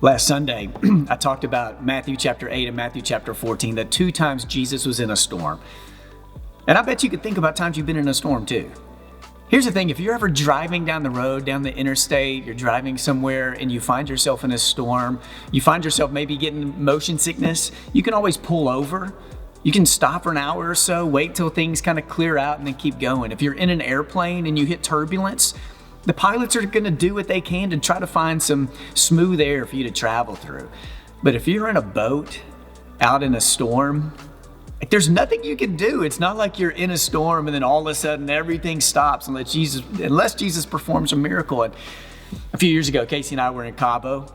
Last Sunday, I talked about Matthew chapter 8 and Matthew chapter 14, that 2 times Jesus was in a storm. And I bet you could think about times you've been in a storm too. Here's the thing, if you're ever driving down the road, down the interstate, you're driving somewhere and you find yourself in a storm, you find yourself maybe getting motion sickness, you can always pull over. You can stop for an hour or so, wait till things kind of clear out and then keep going. If you're in an airplane and you hit turbulence, the pilots are going to do what they can to try to find some smooth air for you to travel through. But if you're in a boat out in a storm, there's nothing you can do. It's not like you're in a storm and then all of a sudden everything stops unless Jesus performs a miracle. And a few years ago, Casey and I were in Cabo.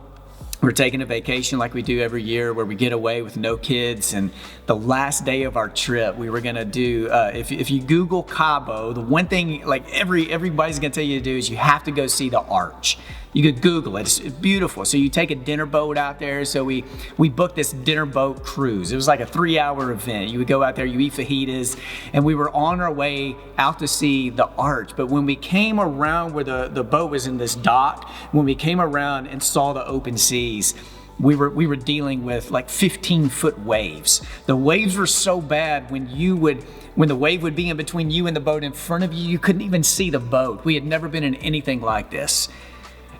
We're taking a vacation like we do every year where we get away with no kids. And the last day of our trip, we were going to do, if you Google Cabo, the one thing like everybody's going to tell you to do is you have to go see the arch. You could Google it. It's beautiful. So you take a dinner boat out there. So we booked this dinner boat cruise. It was like a 3-hour event. You would go out there, you eat fajitas, and we were on our way out to see the arch. But when we came around where the boat was in this dock, when we came around and saw the open seas, we were dealing with like 15-foot waves. The waves were so bad when the wave would be in between you and the boat in front of you, you couldn't even see the boat. We had never been in anything like this.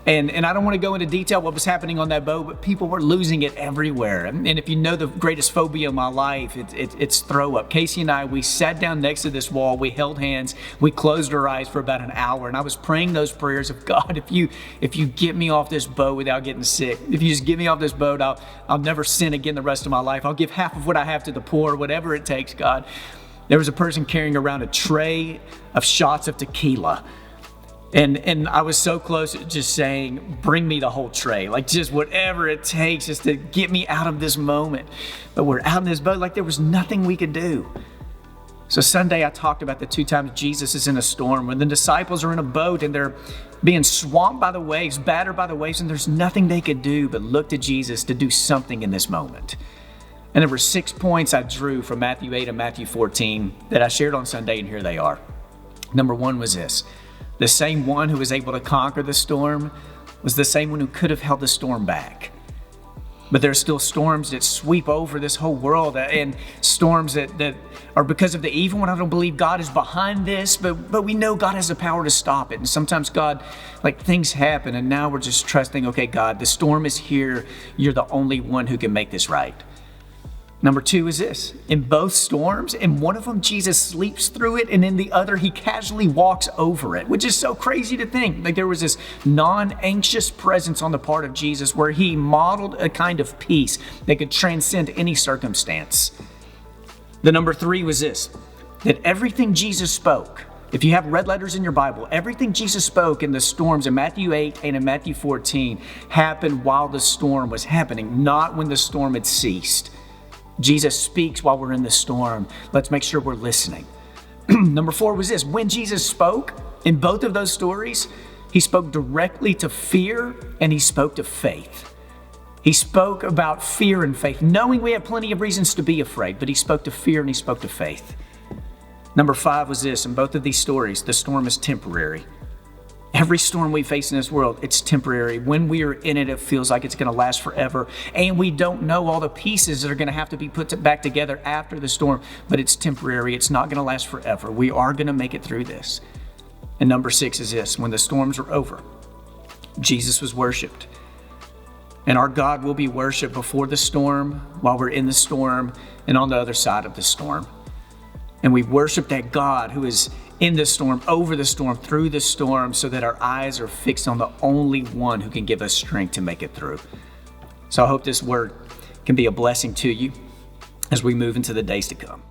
And I don't want to go into detail what was happening on that boat, but people were losing it everywhere. And if you know the greatest phobia of my life, it's throw up. Casey and I, we sat down next to this wall, we held hands, we closed our eyes for about an hour, and I was praying those prayers of God, if you get me off this boat without getting sick, if you just get me off this boat, I'll never sin again the rest of my life. I'll give half of what I have to the poor, whatever it takes, God. There was a person carrying around a tray of shots of tequila. And I was so close to just saying, bring me the whole tray, like just whatever it takes just to get me out of this moment. But we're out in this boat like there was nothing we could do. So Sunday I talked about the 2 times Jesus is in a storm, when the disciples are in a boat and they're being swamped by the waves, battered by the waves, and there's nothing they could do but look to Jesus to do something in this moment. And there were 6 points I drew from Matthew 8 and Matthew 14 that I shared on Sunday, and here they are. Number 1 was this. The same one who was able to conquer the storm was the same one who could have held the storm back. But there are still storms that sweep over this whole world, and storms that are because of the evil one. I don't believe God is behind this, but we know God has the power to stop it. And sometimes God, like things happen, and now we're just trusting, okay, God, the storm is here. You're the only one who can make this right. Number 2 is this. In both storms, in one of them, Jesus sleeps through it, and in the other, he casually walks over it, which is so crazy to think. Like there was this non-anxious presence on the part of Jesus where he modeled a kind of peace that could transcend any circumstance. The number 3 was this, that everything Jesus spoke, if you have red letters in your Bible, everything Jesus spoke in the storms in Matthew 8 and in Matthew 14 happened while the storm was happening, not when the storm had ceased. Jesus speaks while we're in the storm. Let's make sure we're listening. Number 4 was this. When Jesus spoke, in both of those stories, he spoke directly to fear and he spoke to faith. He spoke about fear and faith, knowing we have plenty of reasons to be afraid, but he spoke to fear and he spoke to faith. Number 5 was this. In both of these stories, the storm is temporary. Every storm we face in this world, it's temporary. When we are in it, it feels like it's going to last forever. And we don't know all the pieces that are going to have to be put back together after the storm, but it's temporary. It's not going to last forever. We are going to make it through this. And number 6 is this. When the storms are over, Jesus was worshiped. And our God will be worshiped before the storm, while we're in the storm, and on the other side of the storm. And we worship that God who is in the storm, over the storm, through the storm, so that our eyes are fixed on the only one who can give us strength to make it through. So I hope this word can be a blessing to you as we move into the days to come.